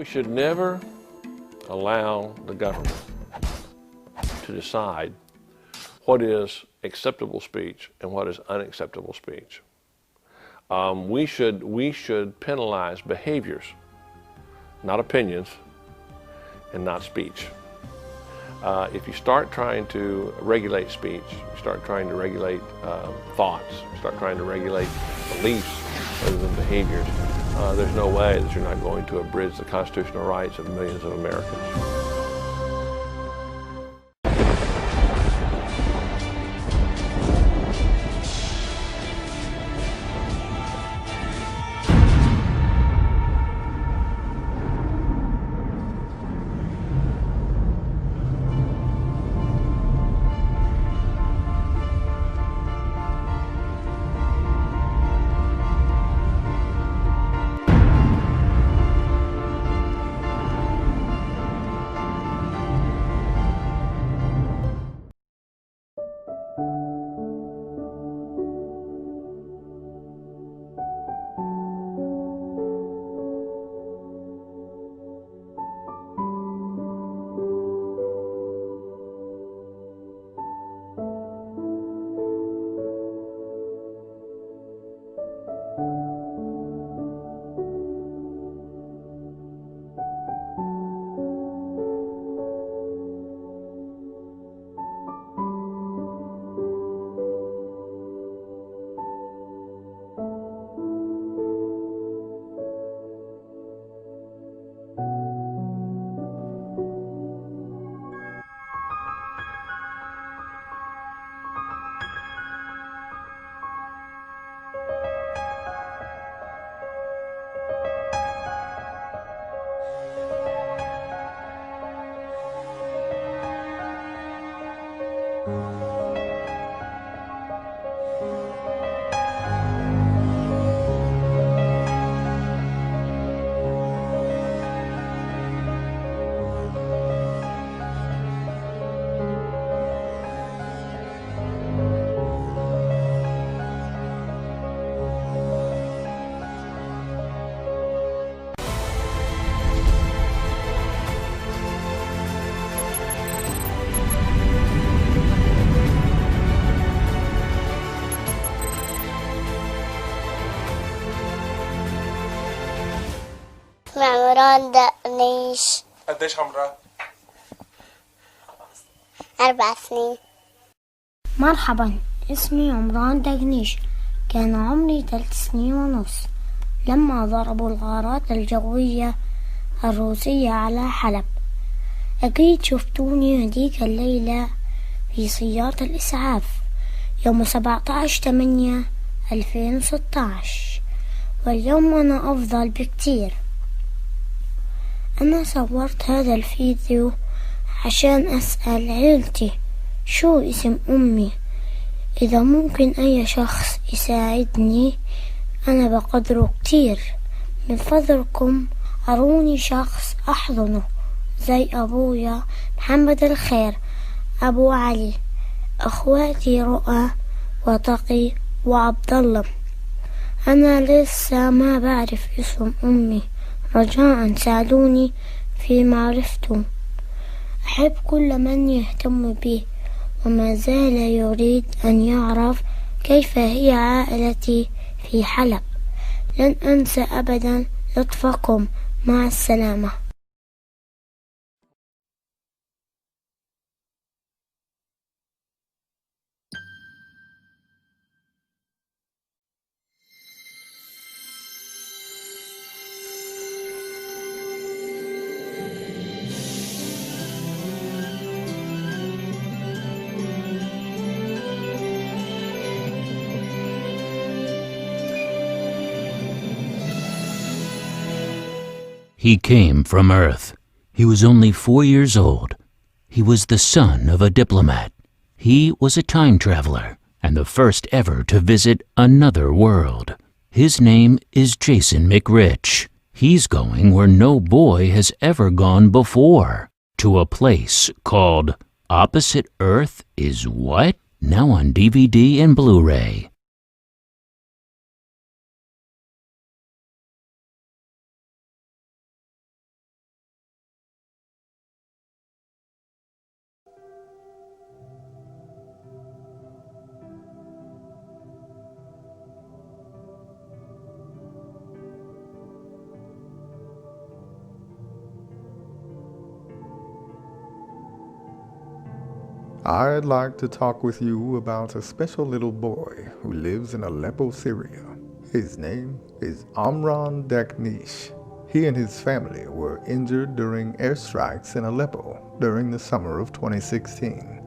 should never allow the government to decide what is acceptable speech and what is unacceptable speech. We should penalize behaviors, not opinions, and not speech. If you start trying to regulate speech, you start trying to regulate thoughts, you start trying to regulate beliefs rather than behaviors, there's no way that you're not going to abridge the constitutional rights of millions of Americans. عمران دقنيش. قديش عمرك؟ 4 سنين. مرحبا، اسمي عمران دقنيش. كان عمري 3 سنين ونص لما ضربوا الغارات الجوية الروسية على حلب. أكيد شفتوني هديك الليلة في سيارة الإسعاف يوم 17/8/2016، واليوم أنا أفضل بكتير. أنا صورت هذا الفيديو عشان أسأل عيلتي شو اسم أمي، إذا ممكن أي شخص يساعدني أنا بقدره كتير. من فضلكم أروني شخص أحضنه زي أبويا محمد الخير، أبو علي، أخواتي رؤى وتقي وعبد الله. أنا لسه ما بعرف اسم أمي، رجاء ساعدوني في معرفته. أحب كل من يهتم به وما زال يريد أن يعرف كيف هي عائلتي في حلب. لن أنسى أبدا لطفكم. مع السلامة. He came from Earth. He was only 4 years old. He was the son of a diplomat. He was a time traveler and the first ever to visit another world. His name is Jason McRitch. He's going where no boy has ever gone before, to a place called Opposite Earth is What? Now on DVD and Blu-ray. I'd like to talk with you about a special little boy who lives in Aleppo, Syria. His name is Amran Daknish. He and his family were injured during airstrikes in Aleppo during the summer of 2016.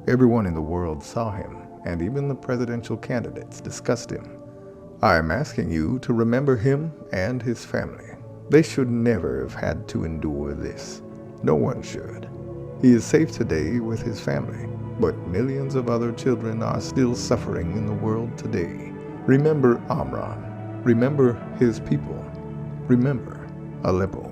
Everyone in the world saw him, and even the presidential candidates discussed him. I am asking you to remember him and his family. They should never have had to endure this. No one should. He is safe today with his family, but millions of other children are still suffering in the world today. Remember Amran. Remember his people. Remember Aleppo.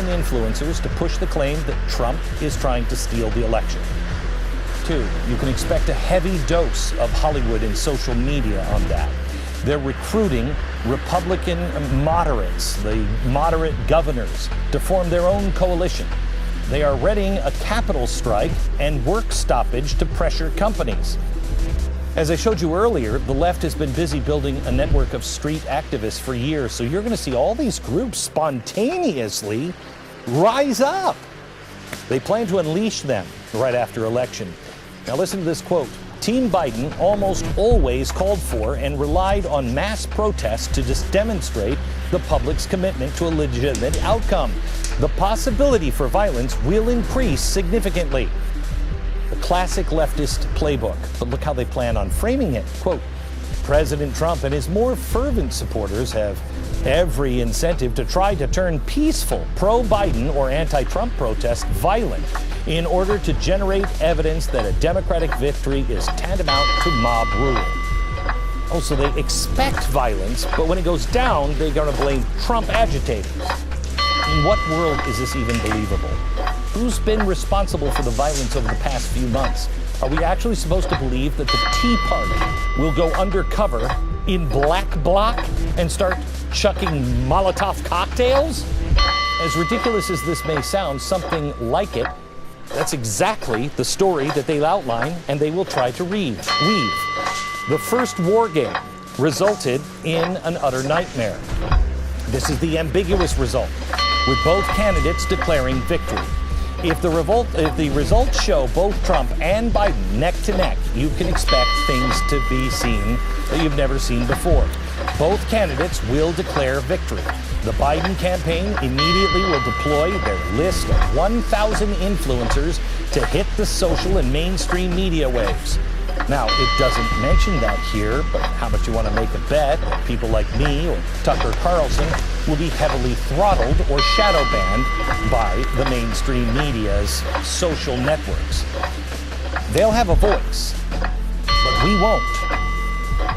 influencers to push the claim that Trump is trying to steal the election. 2, you can expect a heavy dose of Hollywood and social media on that. They're recruiting Republican moderates, the moderate governors, to form their own coalition. They are readying a capital strike and work stoppage to pressure companies. As I showed you earlier, the left has been busy building a network of street activists for years, so you're going to see all these groups spontaneously rise up. They plan to unleash them right after election. Now listen to this quote. Team Biden almost always called for and relied on mass protests to just demonstrate the public's commitment to a legitimate outcome. The possibility for violence will increase significantly. The classic leftist playbook, but look how they plan on framing it. Quote, President Trump and his more fervent supporters have every incentive to try to turn peaceful pro-Biden or anti-Trump protests violent in order to generate evidence that a Democratic victory is tantamount to mob rule. Oh, so they expect violence, but when it goes down, they're going to blame Trump agitators. In what world is this even believable? Who's been responsible for the violence over the past few months? Are we actually supposed to believe that the Tea Party will go undercover in black bloc and start chucking Molotov cocktails? As ridiculous as this may sound, something like it, that's exactly the story that they'll outline and they will try to weave. The first war game resulted in an utter nightmare. This is the ambiguous result, with both candidates declaring victory. If the results show both Trump and Biden neck to neck, you can expect things to be seen that you've never seen before. Both candidates will declare victory. The Biden campaign immediately will deploy their list of 1,000 influencers to hit the social and mainstream media waves. Now, it doesn't mention that here, but how much you want to make a bet that people like me or Tucker Carlson will be heavily throttled or shadow banned by the mainstream media's social networks. They'll have a voice, but we won't.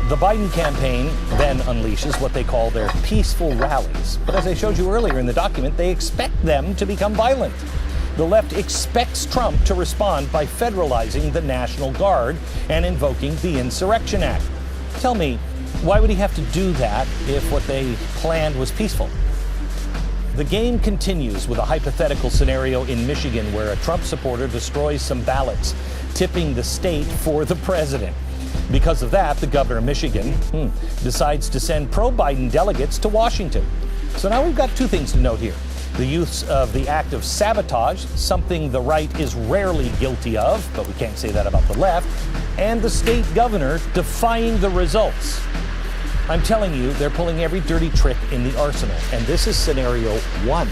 The Biden campaign then unleashes what they call their peaceful rallies. But as I showed you earlier in the document, they expect them to become violent. The left expects Trump to respond by federalizing the National Guard and invoking the Insurrection Act. Tell me, why would he have to do that if what they planned was peaceful? The game continues with a hypothetical scenario in Michigan where a Trump supporter destroys some ballots, tipping the state for the president. Because of that, the governor of Michigan decides to send pro-Biden delegates to Washington. So now we've got two things to note here. The use of the act of sabotage, something the right is rarely guilty of, but we can't say that about the left, and the state governor defying the results. I'm telling you, they're pulling every dirty trick in the arsenal, and this is scenario 1.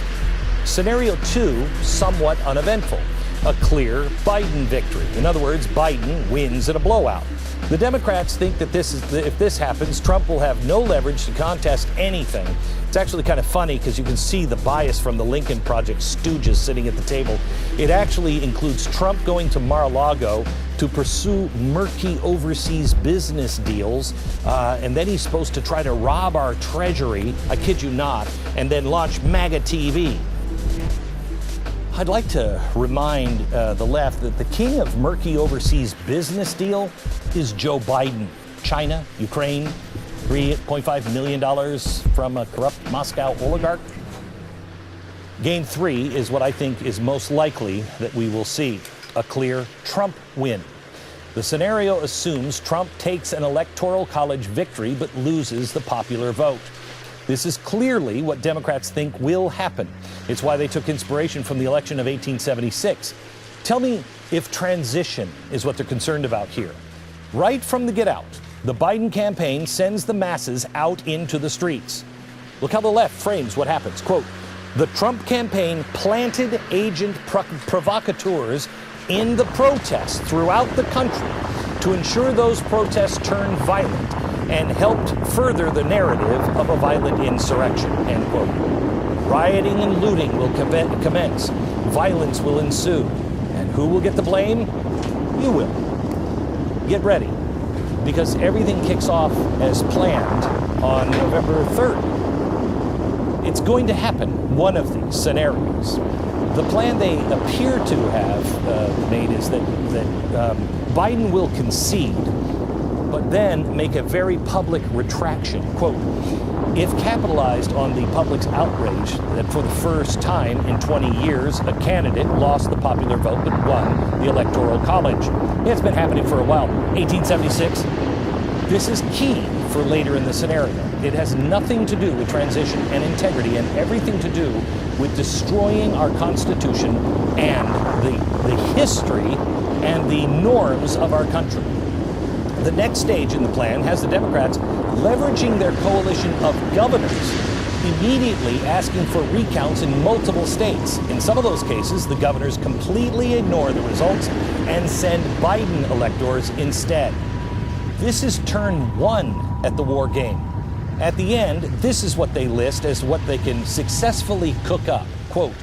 Scenario 2, somewhat uneventful. A clear Biden victory. In other words, Biden wins in a blowout. The Democrats think that if this happens, Trump will have no leverage to contest anything. It's actually kind of funny because you can see the bias from the Lincoln Project stooges sitting at the table. It actually includes Trump going to Mar-a-Lago to pursue murky overseas business deals, and then he's supposed to try to rob our treasury, I kid you not, and then launch MAGA TV. I'd like to remind the left that the king of murky overseas business deal is Joe Biden. China, Ukraine, $3.5 million from a corrupt Moscow oligarch. Game 3 is what I think is most likely that we will see, a clear Trump win. The scenario assumes Trump takes an electoral college victory but loses the popular vote. This is clearly what Democrats think will happen. It's why they took inspiration from the election of 1876. Tell me if transition is what they're concerned about here. Right from the get out, the Biden campaign sends the masses out into the streets. Look how the left frames what happens. Quote, the Trump campaign planted agent provocateurs in the protests throughout the country to ensure those protests turn violent and helped further the narrative of a violent insurrection, end quote. Rioting and looting will commence. Violence will ensue. And who will get the blame? You will. Get ready, because everything kicks off as planned on November 3rd. It's going to happen, one of these scenarios. The plan they appear to have made is that Biden will concede, but then make a very public retraction. Quote, if capitalized on the public's outrage that for the first time in 20 years, a candidate lost the popular vote but won the Electoral College. It's been happening for a while. 1876. This is key for later in the scenario. It has nothing to do with transition and integrity and everything to do with destroying our Constitution and the history and the norms of our country. The next stage in the plan has the Democrats leveraging their coalition of governors, immediately asking for recounts in multiple states. In some of those cases, the governors completely ignore the results and send Biden electors instead. This is turn one at the war game. At the end, this is what they list as what they can successfully cook up. Quote,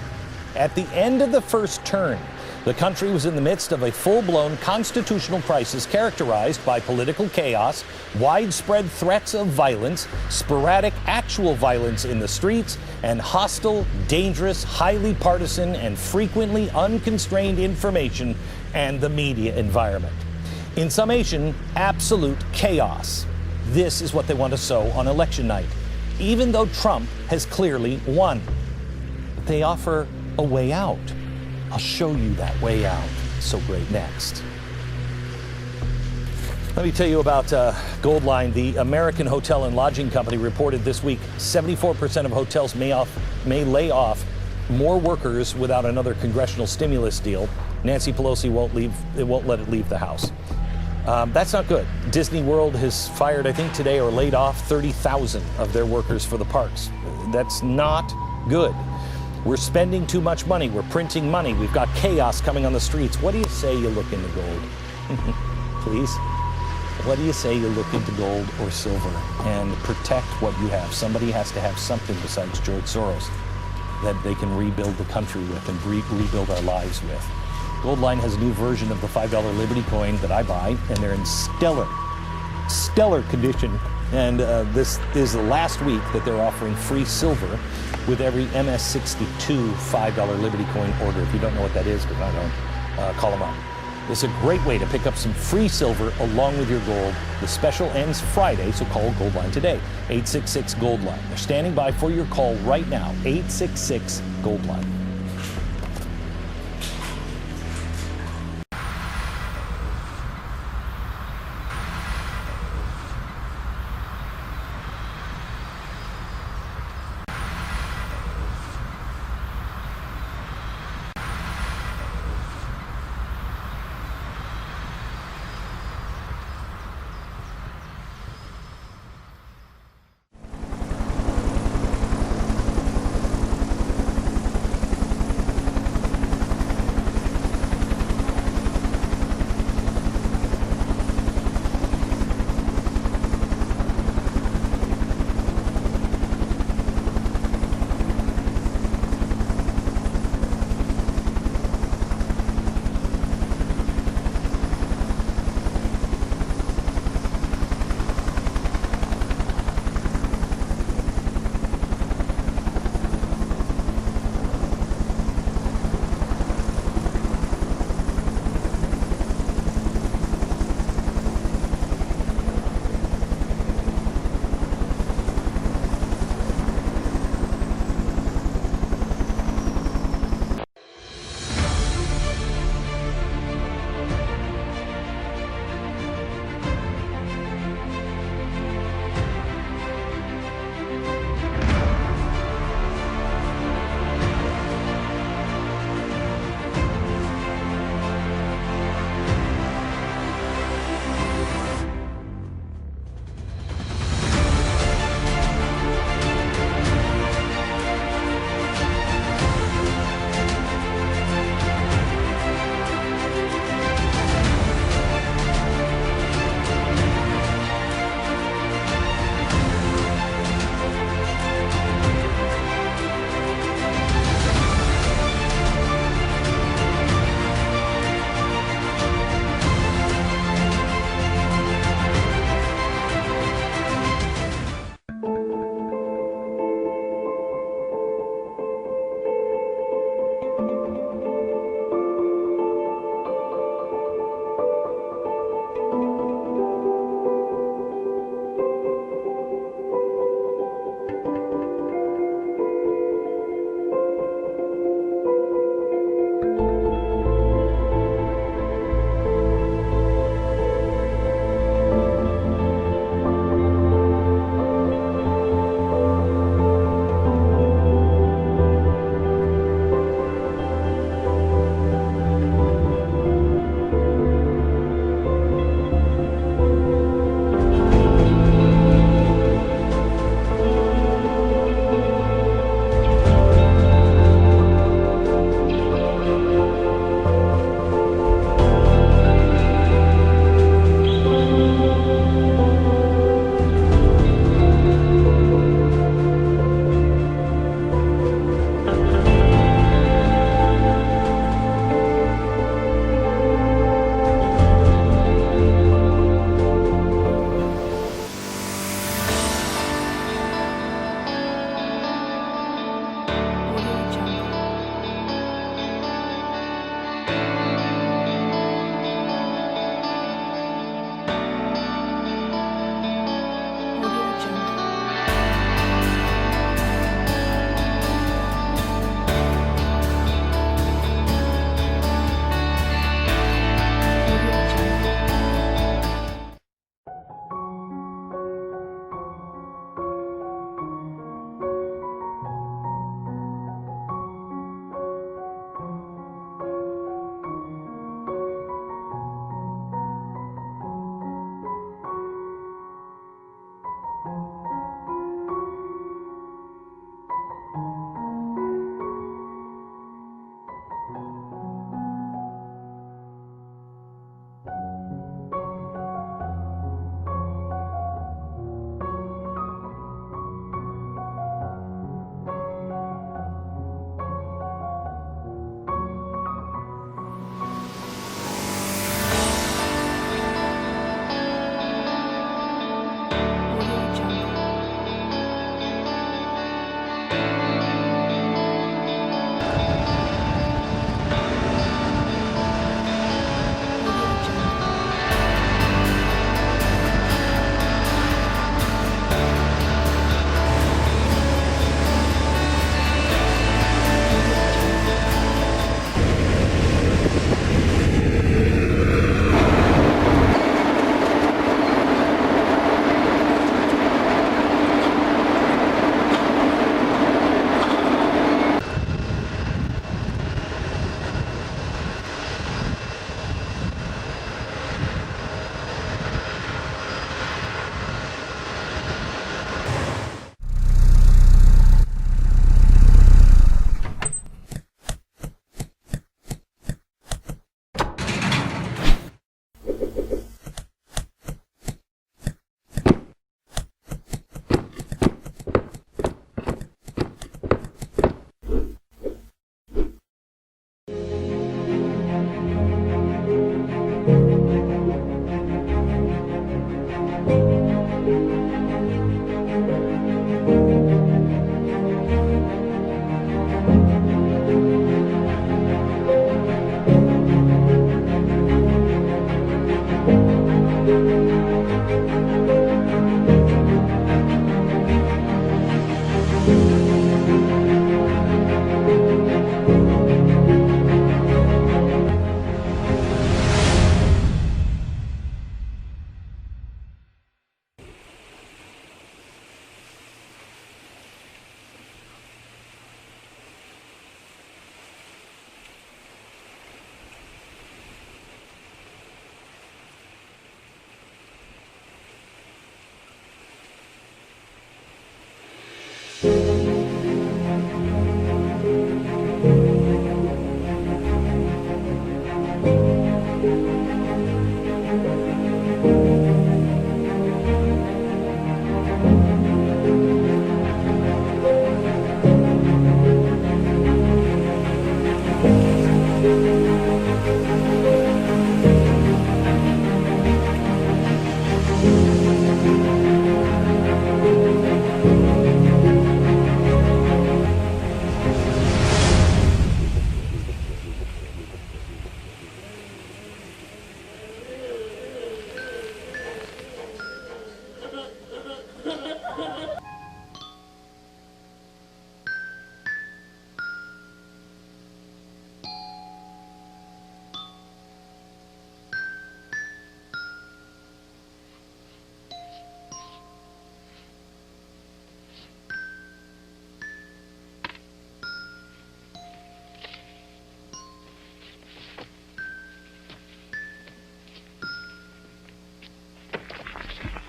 at the end of the first turn, the country was in the midst of a full-blown constitutional crisis characterized by political chaos, widespread threats of violence, sporadic actual violence in the streets, and hostile, dangerous, highly partisan, and frequently unconstrained information and the media environment. In summation, absolute chaos. This is what they want to sow on election night, even though Trump has clearly won. They offer a way out. I'll show you that way out. So great. Next. Let me tell you about Goldline. The American Hotel and Lodging Company reported this week 74% of hotels may lay off more workers without another congressional stimulus deal. Nancy Pelosi won't let it leave the House. That's not good. Disney World has fired, I think today, or laid off 30,000 of their workers for the parks. That's not good. We're spending too much money. We're printing money. We've got chaos coming on the streets. What do you say you look into gold? Please? What do you say you look into gold or silver and protect what you have? Somebody has to have something besides George Soros that they can rebuild the country with and rebuild our lives with. Goldline has a new version of the $5 Liberty coin that I buy, and they're in stellar condition. And this is the last week that they're offering free silver with every MS62 $5 Liberty coin order. If you don't know what that is, because I don't, call them up. It's a great way to pick up some free silver along with your gold. The special ends Friday, so call Goldline today. 866-GOLDLINE. They're standing by for your call right now. 866-GOLDLINE.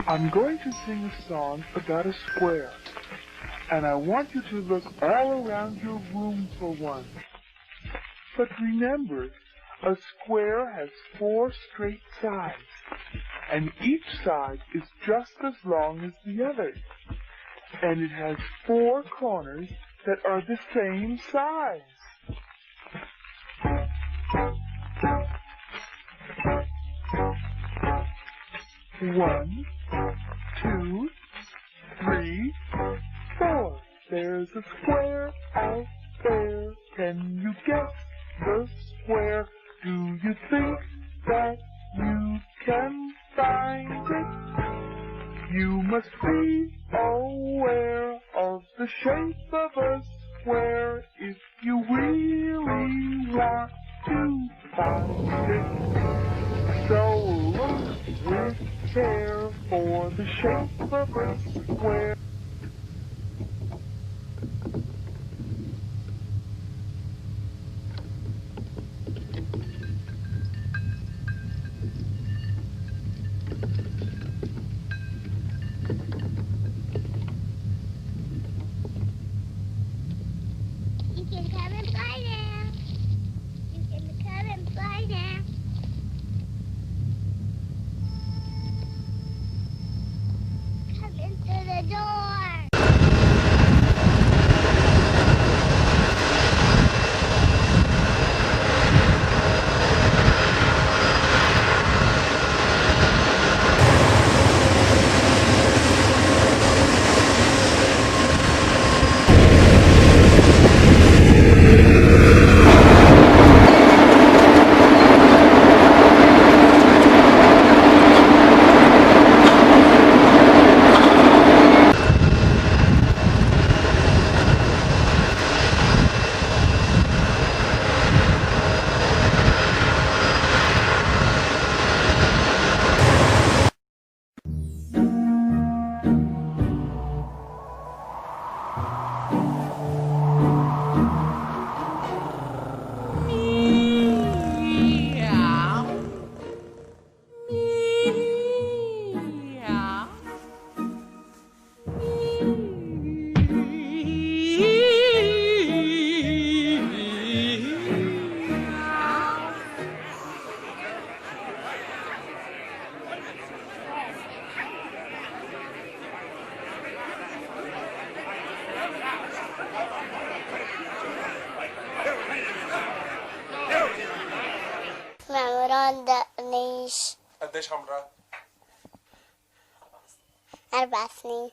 I'm going to sing a song about a square, and I want you to look all around your room for one. But remember, a square has 4 straight sides, and each side is just as long as the other, and it has 4 corners that are the same size. One, 2, 3, 4. There's a square out there. Can you guess the square? Do you think that you can find it? You must be aware of the shape of a square if you really want to find it. So look with care for the shape of a square. You can come and play now. You can come and play now. Come into the door. عمران دقنيش. قديش عمرك؟ 4 سنين.